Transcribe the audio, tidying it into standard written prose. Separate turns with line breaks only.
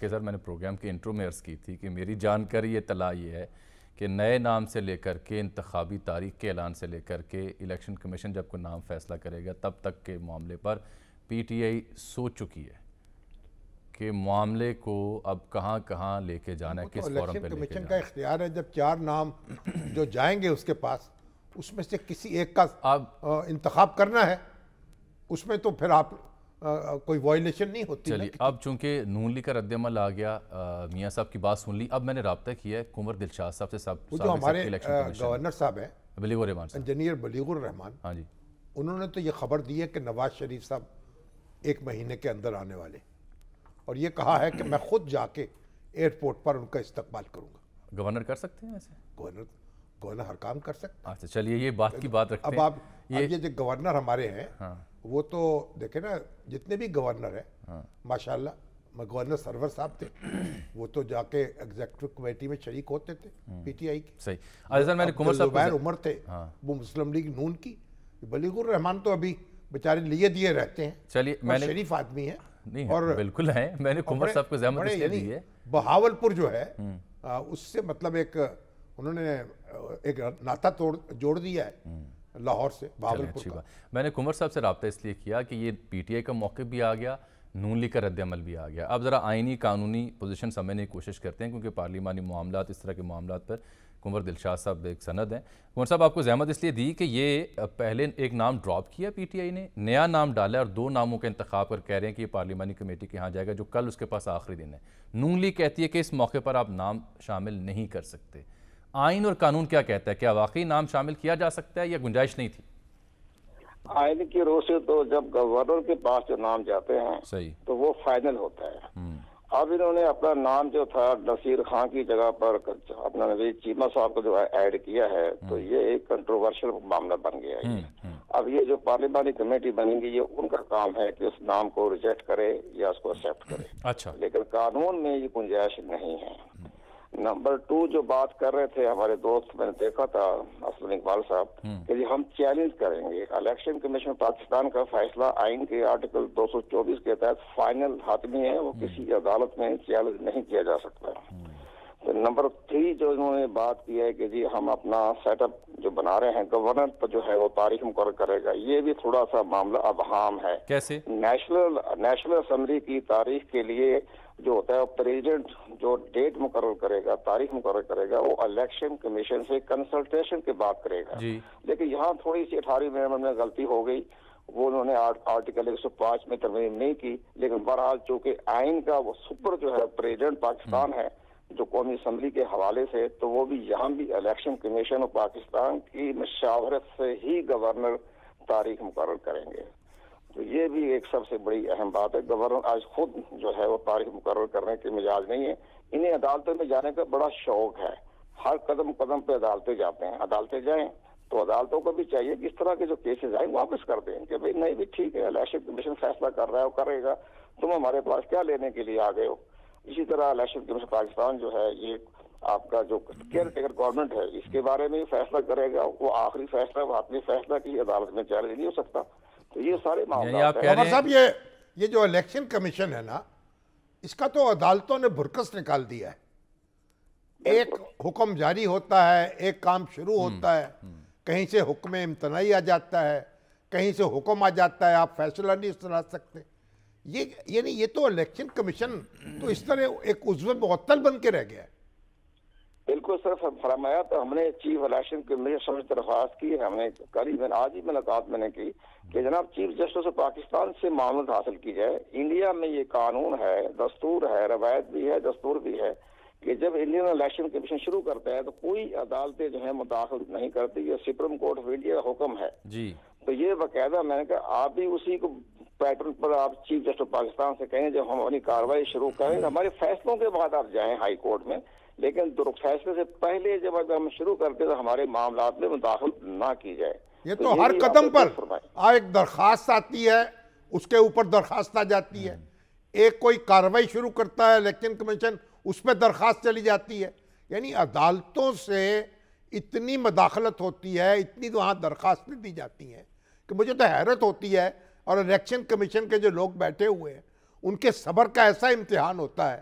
کہ سر میں نے پروگرام کے انٹرو میں عرض کی تھی کہ میری جانکاری اطلاع یہ ہے کہ نئے نام سے لے کر کے انتخابی تاریخ کے اعلان سے لے کر کے الیکشن کمیشن جب کوئی نام فیصلہ کرے گا تب تک کے معاملے پر پی ٹی آئی سوچ چکی ہے کہ معاملے کو اب کہاں کہاں لے کے جانا ہے، کس فورم پہ لے کے
کمیشن
جانا
کا
ہے۔
اختیار ہے، جب 4 نام جو جائیں گے اس کے پاس، اس میں سے کسی ایک کا انتخاب کرنا ہے، اس میں تو پھر آپ کوئی وائلیشن نہیں ہوتی۔
چلیے اب چونکہ نون لیگ کا رد عمل آ گیا، میاں صاحب کی بات سن لی، اب میں نے رابطہ کیا ہے کنور دلشاد صاحب سے،
وہ جو ہمارے گورنر صاحب ہیں
بلیغ الرحمان صاحب،
انجینئر بلیغ الرحمان،
ہاں جی،
انہوں نے تو یہ خبر دی ہے کہ نواز شریف صاحب 1 مہینے کے اندر آنے والے، اور یہ کہا ہے کہ میں خود جا کے ایئرپورٹ پر ان کا استقبال کروں گا۔
گورنر کر سکتے ہیں ایسے؟
گورنر ہر کام کر سکتا ہے۔
اچھا چلیے یہ بات کی بات رکھتے
اب
ہیں۔
آپ یہ جو گورنر ہمارے ہیں وہ تو دیکھیں نا، جتنے بھی گورنر ہیں ماشاءاللہ، گورنر سرور صاحب تھے، وہ تو جا کے ایگزیکٹو کمیٹی میں شریک ہوتے تھے پی ٹی آئی کی۔
صحیح۔ اچھا سر میں نے کنور صاحب
زبیر عمر تھے وہ مسلم لیگ نون کی، بلیغ الرحمان تو ابھی بیچارے لیے دیے رہتے ہیں،
چلیے میں نے
شریف آدمی ہے
نہیں بالکل ہیں، میں نے کنور صاحب کو زحمت اس لیے دی ہے۔
بہاولپور جو ہے اس سے مطلب ایک انہوں نے ایک ناطہ جوڑ دیا ہے لاہور سے بہاولپور
اچھی
کا۔
بات، میں نے کنور صاحب سے رابطہ اس لیے کیا کہ یہ پی ٹی آئی کا موقف بھی آ گیا، نون لیگ کا رد عمل بھی آ گیا۔ اب ذرا آئینی قانونی پوزیشن سمجھنے کی کوشش کرتے ہیں، کیونکہ پارلیمانی معاملات، اس طرح کے معاملات پر کنور دلشاد صاحب ایک سند ہیں۔ کنور صاحب آپ کو زحمت اس لیے دی کہ یہ پہلے ایک نام ڈراپ کیا پی ٹی آئی نے، نیا نام ڈالا اور 2 ناموں کا انتخاب کر کہہ رہے ہیں کہ یہ پارلیمانی کمیٹی کے ہاں جائے گا، جو کل اس کے پاس آخری دن ہے۔ نون لیگ کہتی ہے کہ اس موقع پر آپ نام شامل نہیں کر سکتے۔ آئین اور قانون کیا کہتا ہے؟ کیا واقعی نام شامل کیا جا سکتا ہے یا گنجائش نہیں تھی؟
آئین کی روح سے تو جب گورنر کے پاس جو نام جاتے ہیں
صحیح،
تو وہ فائنل ہوتا ہے۔ اب انہوں نے اپنا نام جو تھا نصیر خان کی جگہ پر اپنا نوید چیمہ صاحب کو جو ایڈ کیا ہے، تو یہ ایک کنٹروورشل معاملہ بن گیا ہے۔ اب یہ جو پارلیمانی کمیٹی بنے گی، یہ ان کا کام ہے کہ اس نام کو ریجیکٹ کرے یا اس کو ایکسیپٹ کرے،
اچھا،
لیکن قانون میں یہ گنجائش نہیں ہے۔ نمبر 2 جو بات کر رہے تھے ہمارے دوست، میں نے دیکھا تھا اسلم اقبال صاحب، کہ جی ہم چیلنج کریں گے الیکشن کمیشن پاکستان کا فیصلہ آئین کے آرٹیکل 224 کے تحت فائنل حتمی ہے، وہ کسی عدالت میں چیلنج نہیں کیا جا سکتا۔ تو نمبر 3 جو انہوں نے بات کی ہے کہ جی ہم اپنا سیٹ اپ جو بنا رہے ہیں، گورنر پر جو ہے وہ تاریخ مقرر کرے گا، یہ بھی تھوڑا سا معاملہ ابہام ہے۔
کیسے؟
نیشنل اسمبلی کی تاریخ کے لیے جو ہوتا ہے پریزیڈنٹ جو ڈیٹ مقرر کرے گا، تاریخ مقرر کرے گا، وہ الیکشن کمیشن سے کنسلٹیشن کے بعد کرے گا۔ لیکن یہاں تھوڑی سی 18ویں امendment میں غلطی ہو گئی، وہ انہوں نے آرٹیکل 105 میں ترمیم نہیں کی، لیکن بہرحال چونکہ آئین کا وہ سپر جو ہے پریزیڈنٹ پاکستان ہے جو قومی اسمبلی کے حوالے سے، تو وہ بھی یہاں بھی الیکشن کمیشن اور پاکستان کی مشاورت سے ہی گورنر تاریخ مقرر کریں گے۔ تو یہ بھی ایک سب سے بڑی اہم بات ہے۔ گورنر آج خود جو ہے وہ تاریخ مقرر کرنے کے مزاج نہیں ہے۔ انہیں عدالتوں میں جانے کا بڑا شوق ہے، ہر قدم قدم پہ عدالتیں جاتے ہیں، عدالتیں جائیں تو عدالتوں کو بھی چاہیے کہ اس طرح کے جو کیسز آئیں واپس کر دیں کہ بھئی نہیں بھی ٹھیک ہے، الیکشن کمیشن فیصلہ کر رہا ہے، وہ کرے گا، تم ہمارے پاس کیا لینے کے لیے آ گئے ہو۔ اسی طرح الیکشن کمیشن پاکستان جو ہے یہ آپ کا جو کیئر ٹیکر گورنمنٹ ہے، اس کے بارے میں فیصلہ کرے گا، وہ آخری فیصلہ وہ اپنے فیصلہ کی عدالت میں چیلنج نہیں ہو سکتا۔ تو یہ سارے معاملات ہیں۔
عمر صاحب یہ جو الیکشن کمیشن ہے نا، اس کا تو عدالتوں نے بھرکس نکال دیا ہے۔ ایک حکم جاری ہوتا ہے، ایک کام شروع ہوتا ہے، کہیں سے حکم امتناعی آ جاتا ہے، کہیں سے حکم آ جاتا ہے، آپ فیصلہ نہیں سنا سکتے۔ یعنی یہ تو الیکشن کمیشن تو اس طرح ایک عضو معطل بن کے رہ گیا ہے۔
بالکل سر فرمایا، تو ہم نے چیف الیکشن کمیشن سے درخواست کی ہے، ہم نے آج ہی ملاقات میں نے کی کہ جناب چیف جسٹس آف پاکستان سے معلومات حاصل کی جائے۔ انڈیا میں یہ قانون ہے، دستور ہے، روایت بھی ہے، دستور بھی ہے کہ جب انڈین الیکشن کمیشن شروع کرتا ہے تو کوئی عدالتیں جو ہیں مداخلت نہیں کرتی، یہ سپریم کورٹ آف انڈیا کا حکم ہے۔ تو یہ باقاعدہ میں نے کہا آپ بھی اسی کو پیٹرن پر آپ چیف جسٹس آف پاکستان سے کہیں جب ہم اپنی کارروائی شروع کریں، ہمارے فیصلوں کے بعد آپ جائیں ہائی کورٹ میں، لیکن فیصلے سے پہلے جب ہم شروع کرتے تو ہمارے معاملات میں مداخلت نہ کی جائے۔
یہ تو ہر قدم پر ایک درخواست آتی ہے، اس کے اوپر درخواست آ جاتی ہے، ایک کوئی کارروائی شروع کرتا ہے الیکشن کمیشن، اس پہ درخواست چلی جاتی ہے۔ یعنی عدالتوں سے اتنی مداخلت ہوتی ہے، اتنی وہاں درخواستیں دی جاتی ہیں کہ مجھے تو حیرت ہوتی ہے، اور الیکشن کمیشن کے جو لوگ بیٹھے ہوئے ہیں ان کے صبر کا ایسا امتحان ہوتا ہے